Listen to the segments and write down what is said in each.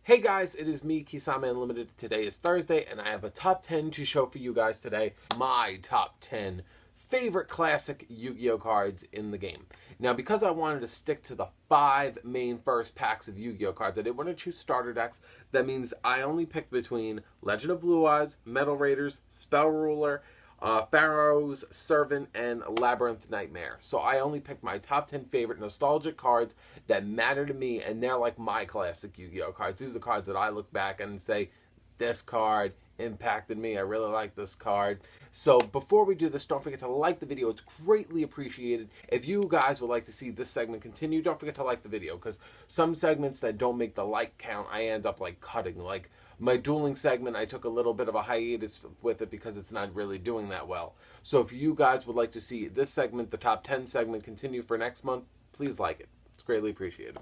Hey guys, it is me, Kisame Unlimited. Today is Thursday, and I have a top 10 to show for you guys today. My top 10 favorite classic Yu-Gi-Oh cards in the game. Now, because I wanted to stick to the 5 main first packs of Yu-Gi-Oh cards, I didn't want to choose starter decks. That means I only picked between Legend of Blue Eyes, Metal Raiders, Spell Ruler, Pharaoh's Servant, and Labyrinth Nightmare. So I only picked my top 10 favorite nostalgic cards that matter to me, and they're like my classic Yu-Gi-Oh cards. These are the cards that I look back and say, this card impacted me. I really like this card. So before we do this, don't forget to like the video. It's greatly appreciated. If you guys would like to see this segment continue, don't forget to like the video, because some segments that don't make the like count, I end up like cutting. Like my dueling segment, I took a little bit of a hiatus with it because it's not really doing that well. So if you guys would like to see this segment, the top 10 segment, continue for next month, please like it. It's greatly appreciated.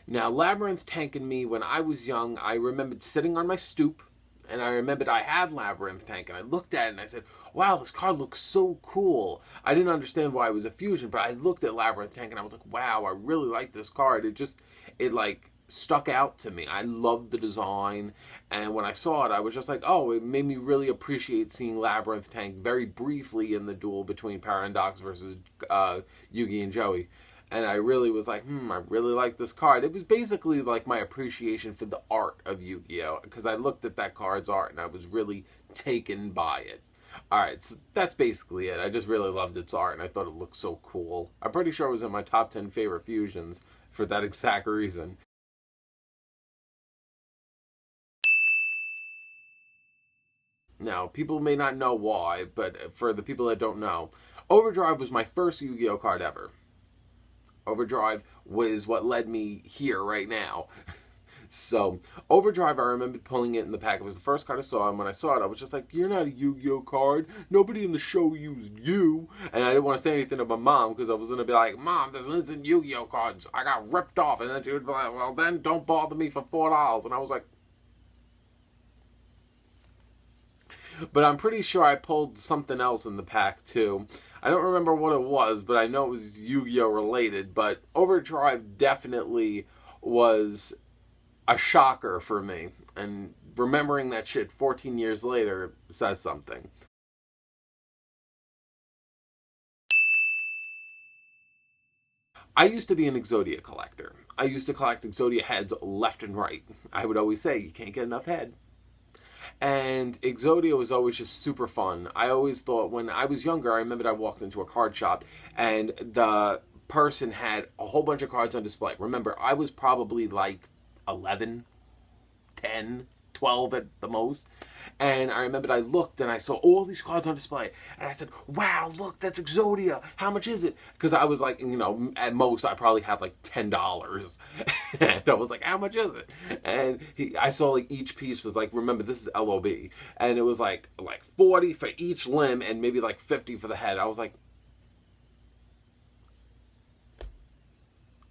Now, Labyrinth Tank and me, when I was young, I remembered sitting on my stoop, and I remembered I had Labyrinth Tank, and I looked at it and I said, wow, this card looks so cool. I didn't understand why it was a fusion, but I looked at Labyrinth Tank and I was like, wow, I really like this card. It like stuck out to me. I loved the design, and when I saw it, I was just like, oh, it made me really appreciate seeing Labyrinth Tank very briefly in the duel between Paradox versus Yugi and Joey. And I really was like, I really like this card. It was basically like my appreciation for the art of Yu-Gi-Oh! Because I looked at that card's art and I was really taken by it. Alright, so that's basically it. I just really loved its art and I thought it looked so cool. I'm pretty sure it was in my top 10 favorite fusions for that exact reason. Now, people may not know why, but for the people that don't know, Overdrive was my first Yu-Gi-Oh! Card ever. Overdrive was what led me here right now. So, Overdrive, I remember pulling it in the pack. It was the first card I saw, and when I saw it, I was just like, you're not a Yu-Gi-Oh card. Nobody in the show used you. And I didn't want to say anything to my mom, because I was going to be like, Mom, this isn't Yu-Gi-Oh cards. I got ripped off. And then she would be like, well, then don't bother me for $4. And I was like, but I'm pretty sure I pulled something else in the pack too. I don't remember what it was, but I know it was Yu-Gi-Oh related. But Overdrive definitely was a shocker for me. And remembering that shit 14 years later says something. I used to be an EXODIA collector. I used to collect EXODIA heads left and right. I would always say, you can't get enough head. And Exodia was always just super fun. I always thought, when I was younger, I remembered I walked into a card shop and the person had a whole bunch of cards on display. Remember, I was probably like 11, 10, 12 at the most. And I remembered I looked and I saw all these cards on display. And I said, wow, look, that's Exodia. How much is it? Because I was like, at most I probably had like $10. And I was like, how much is it? And I saw like each piece was like, remember, this is LOB. And it was like 40 for each limb and maybe like 50 for the head. I was like,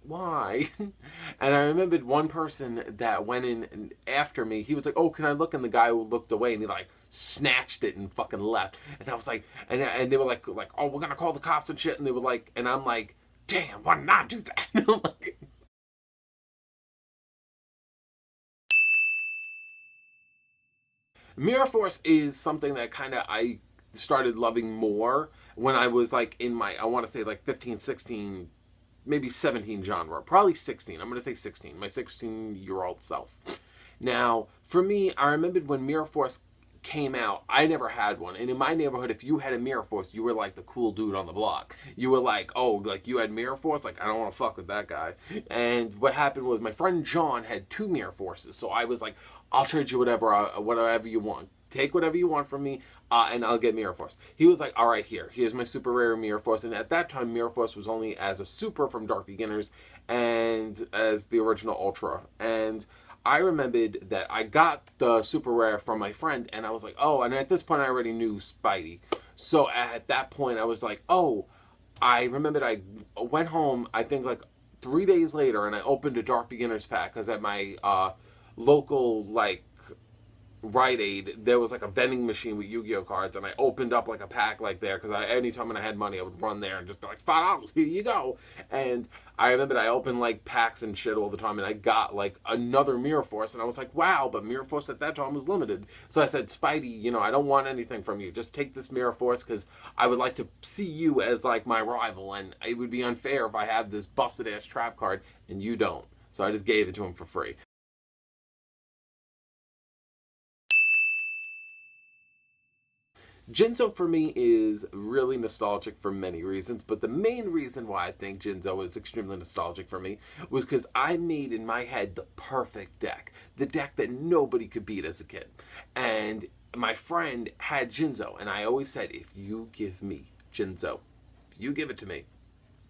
why? And I remembered one person that went in after me. He was like, oh, can I look? And the guy looked away and he like snatched it and fucking left. And I was like, and they were like, oh, we're gonna call the cops and shit. And they were like, and I'm like, damn, why not do that? Mirror Force is something that kind of I started loving more when I was like in my, I want to say like 15, 16, maybe 17 genre. Probably 16. I'm going to say 16. My 16-year-old self. Now, for me, I remembered when Mirror Force came out, I never had one. And in my neighborhood, if you had a Mirror Force, you were like the cool dude on the block. You were like, oh, like you had Mirror Force? Like, I don't want to fuck with that guy. And what happened was my friend John had 2 Mirror Forces. So I was like, I'll trade you whatever you want. Take whatever you want from me, and I'll get Mirror Force. He was like, all right, here's my super rare Mirror Force. And at that time, Mirror Force was only as a super from Dark Beginners and as the original Ultra. And I remembered that I got the super rare from my friend, and I was like, oh, and at this point I already knew Spidey. So at that point I was like, oh, I remembered I went home, I think like 3 days later, and I opened a Dark Beginners pack, because at my local, like, Rite Aid, there was like a vending machine with Yu-Gi-Oh cards, and I opened up like a pack like there, because anytime when I had money, I would run there and just be like, $5, here you go. And I remember I opened like packs and shit all the time, and I got like another Mirror Force, and I was like, wow, but Mirror Force at that time was limited. So I said, Spidey, you know, I don't want anything from you. Just take this Mirror Force, because I would like to see you as like my rival, and it would be unfair if I had this busted ass trap card and you don't. So I just gave it to him for free. Jinzo for me is really nostalgic for many reasons, but the main reason why I think Jinzo is extremely nostalgic for me was because I made in my head the perfect deck. The deck that nobody could beat as a kid. And my friend had Jinzo, and I always said, if you give me Jinzo, if you give it to me,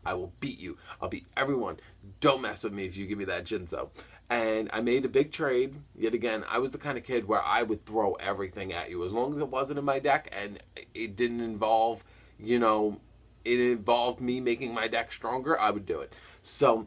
I will beat you. I'll beat everyone. Don't mess with me if you give me that Jinzo. And I made a big trade. Yet again, I was the kind of kid where I would throw everything at you. As long as it wasn't in my deck and it didn't involve, you know, it involved me making my deck stronger, I would do it. So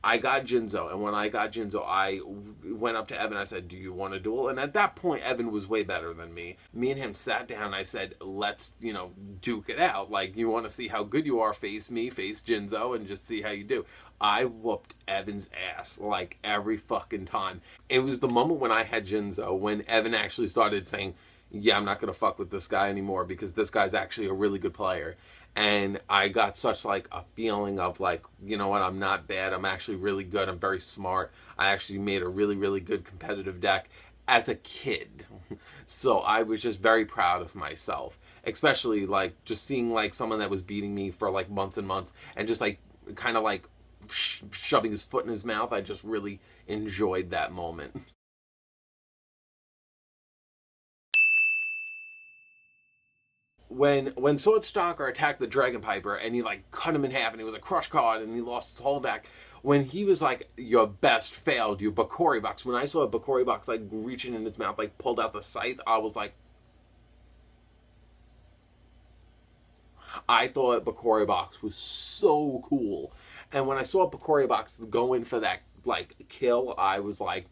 I got Jinzo, and when I got Jinzo, I went up to Evan. I said, do you want a duel? And at that point, Evan was way better than me. Me and him sat down. I said, let's, you know, duke it out. Like, you want to see how good you are? Face me, face Jinzo, and just see how you do. I whooped Evan's ass, like, every fucking time. It was the moment when I had Jinzo, when Evan actually started saying, yeah, I'm not going to fuck with this guy anymore because this guy's actually a really good player. And I got such like a feeling of like, you know what, I'm not bad. I'm actually really good. I'm very smart. I actually made a really, really good competitive deck as a kid. So I was just very proud of myself, especially like just seeing like someone that was beating me for like months and months and just like kind of like shoving his foot in his mouth. I just really enjoyed that moment. When Sword Stalker attacked the Dragon Piper and he like cut him in half and he was a crush card and he lost his whole deck, when he was like, your best failed, you BICKURIROX, when I saw a BICKURIROX like reaching in its mouth, like pulled out the scythe, I was like, I thought BICKURIROX was so cool. And when I saw BICKURIROX go in for that like kill, I was like,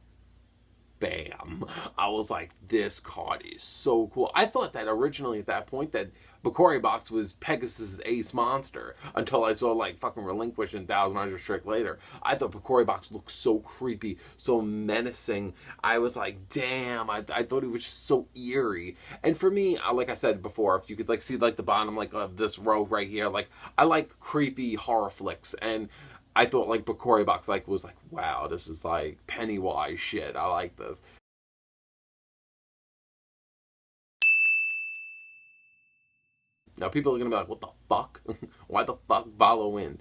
bam. I was like, this card is so cool. I thought that originally at that point that BICKURIROX was Pegasus' ace monster until I saw like fucking Relinquish and Thousand Eyes Restrict later. I thought BICKURIROX looked so creepy, so menacing. I was like, damn, I thought it was just so eerie. And for me, like I said before, if you could like see like the bottom like of this row right here, like I like creepy horror flicks, and I thought like BICKURIROX like was like, wow, this is like Pennywise shit. I like this. Now people are gonna be like, what the fuck? Why the fuck Follow Wind?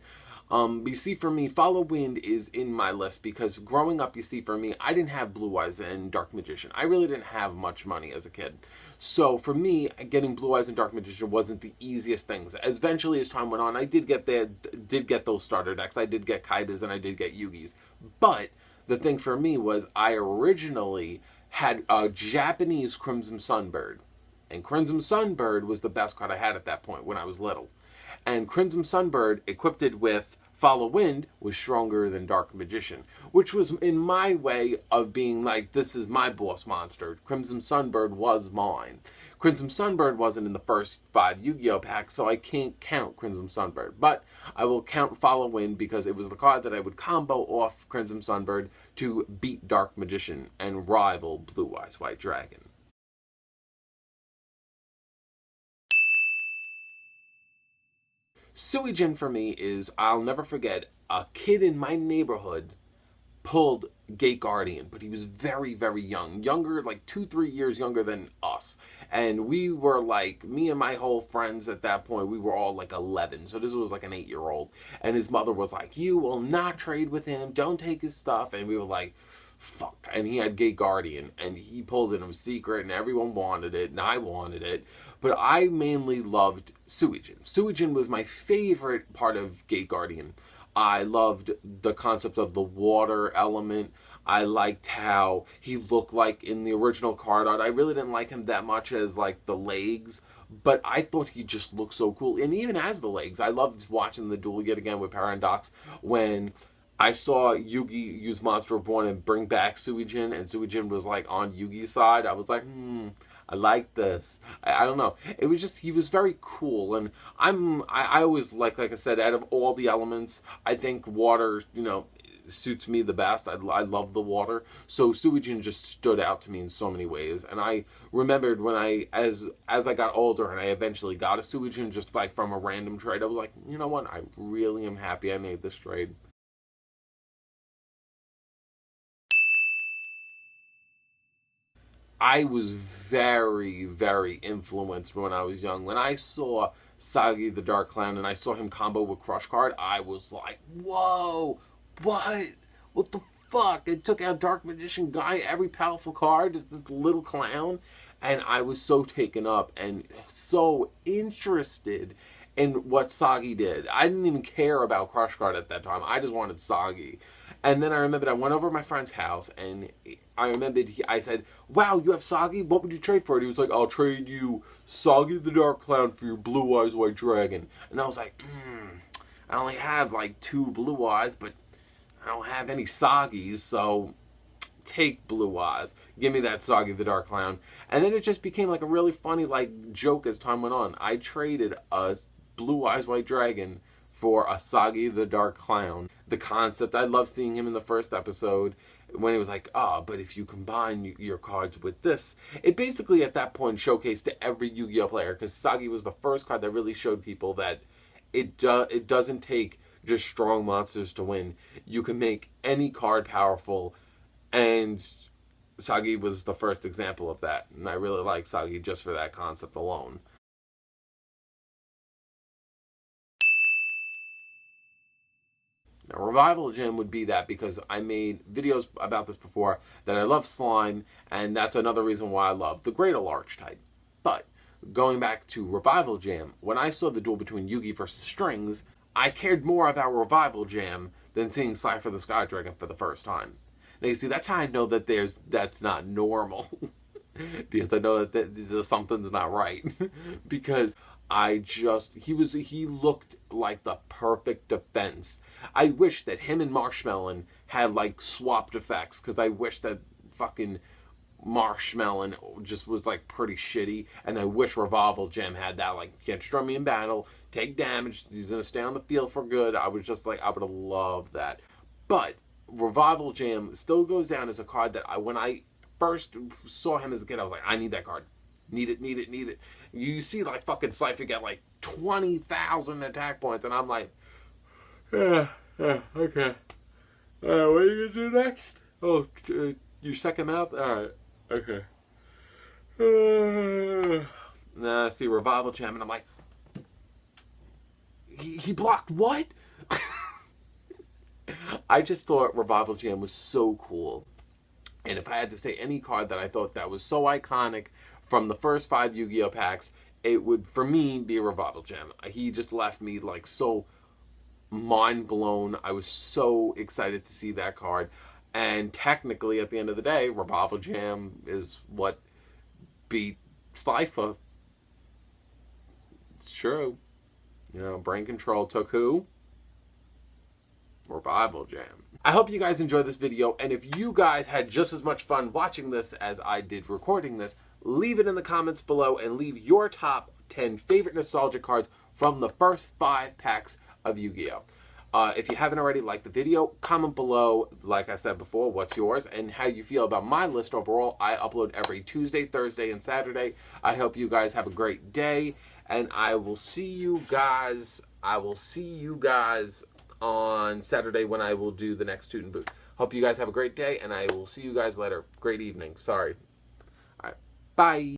You see, for me, Follow Wind is in my list because growing up, you see, for me, I didn't have Blue Eyes and Dark Magician. I really didn't have much money as a kid. So for me, getting Blue Eyes and Dark Magician wasn't the easiest things. As eventually, as time went on, I did get those starter decks. I did get Kaibas and I did get Yugis. But the thing for me was I originally had a Japanese Crimson Sunbird. And Crimson Sunbird was the best card I had at that point when I was little. And Crimson Sunbird, equipped with Follow Wind, was stronger than Dark Magician, which was in my way of being like, this is my boss monster. Crimson Sunbird was mine. Crimson Sunbird wasn't in the first 5 Yu-Gi-Oh packs, so I can't count Crimson Sunbird. But I will count Follow Wind because it was the card that I would combo off Crimson Sunbird to beat Dark Magician and rival Blue Eyes White Dragon. SUIJIN for me is, I'll never forget, a kid in my neighborhood pulled Gate Guardian, but he was very, very young. Younger, like 2-3 years younger than us. And we were like, me and my whole friends at that point, we were all like 11. So this was like an 8-year-old. And his mother was like, you will not trade with him. Don't take his stuff. And we were like, fuck. And he had Gate Guardian, and he pulled it in secret, and everyone wanted it, and I wanted it. But I mainly loved SUIJIN. SUIJIN was my favorite part of Gate Guardian. I loved the concept of the water element. I liked how he looked like in the original card art. I really didn't like him that much as like the legs, but I thought he just looked so cool. And even as the legs, I loved watching the duel yet again with Paradox when I saw Yugi use Monster Reborn and bring back Suijin, and Suijin was like on Yugi's side. I was like, I like this. I don't know. It was just, he was very cool, and I always like I said, out of all the elements, I think water, you know, suits me the best. I love the water, so Suijin just stood out to me in so many ways. And I remembered when as I got older and I eventually got a Suijin just like from a random trade, I was like, you know what, I really am happy I made this trade. I was very, very influenced when I was young. When I saw Saggi the Dark Clown and I saw him combo with Crush Card, I was like, whoa, what? What the fuck? It took out Dark Magician Guy, every powerful card, just this little clown. And I was so taken up and so interested in what Saggi did. I didn't even care about Crush Card at that time. I just wanted Saggi. And then I remembered I went over to my friend's house, and I remembered I said, wow, you have Saggi? What would you trade for it? He was like, I'll trade you Saggi the Dark Clown for your Blue Eyes White Dragon. And I was like, I only have like 2 Blue Eyes, but I don't have any Saggis, so take Blue Eyes. Give me that Saggi the Dark Clown. And then it just became like a really funny like joke as time went on. I traded a Blue Eyes White Dragon for a Saggi the Dark Clown. The concept, I love seeing him in the first episode when it was like, but if you combine your cards with this, it basically at that point showcased to every Yu-Gi-Oh player, because Saggi was the first card that really showed people that it doesn't take just strong monsters to win. You can make any card powerful, and Saggi was the first example of that, and I really like Saggi just for that concept alone. Now, Revival Gem would be that because I made videos about this before, that I love slime, and that's another reason why I love the Great archetype. But going back to Revival Jam, when I saw the duel between Yugi versus Strings, I cared more about Revival Jam than seeing Cypher the Sky Dragon for the first time. Now you see, that's how I know that that's not normal. Because I know that something's not right. Because he looked like the perfect defense. I wish that him and Marshmallow had like swapped effects, because I wish that fucking Marshmallow just was like pretty shitty, and I wish Revival Gem had that, like, you can't destroy me in battle, take damage, he's gonna stay on the field for good. I was just like, I would have loved that. But Revival Jam still goes down as a card that when I first saw him as a kid, I was like, I need that card. Need it, need it, need it. You see like fucking Cypher get like 20,000 attack points, and I'm like, okay. What are you gonna do next? Oh, your second mouth? Alright, okay. Nah, see Revival Jam, and I'm like, he blocked what? I just thought Revival Jam was so cool. And if I had to say any card that I thought that was so iconic from the first 5 Yu-Gi-Oh packs, it would, for me, be a Revival Gem. He just left me like so mind blown. I was so excited to see that card. And technically, at the end of the day, Revival Jam is what beat Slifer. It's true. You know, Brain Control took who? Revival Jam. I hope you guys enjoyed this video, and if you guys had just as much fun watching this as I did recording this, leave it in the comments below and leave your top 10 favorite nostalgia cards from the first 5 packs of Yu-Gi-Oh! If you haven't already, like the video, comment below, like I said before, what's yours and how you feel about my list overall. I upload every Tuesday, Thursday, and Saturday. I hope you guys have a great day, and I will see you guys on Saturday when I will do the next student booth. Hope you guys have a great day, and I will see you guys later. Great evening. Sorry. All right. Bye.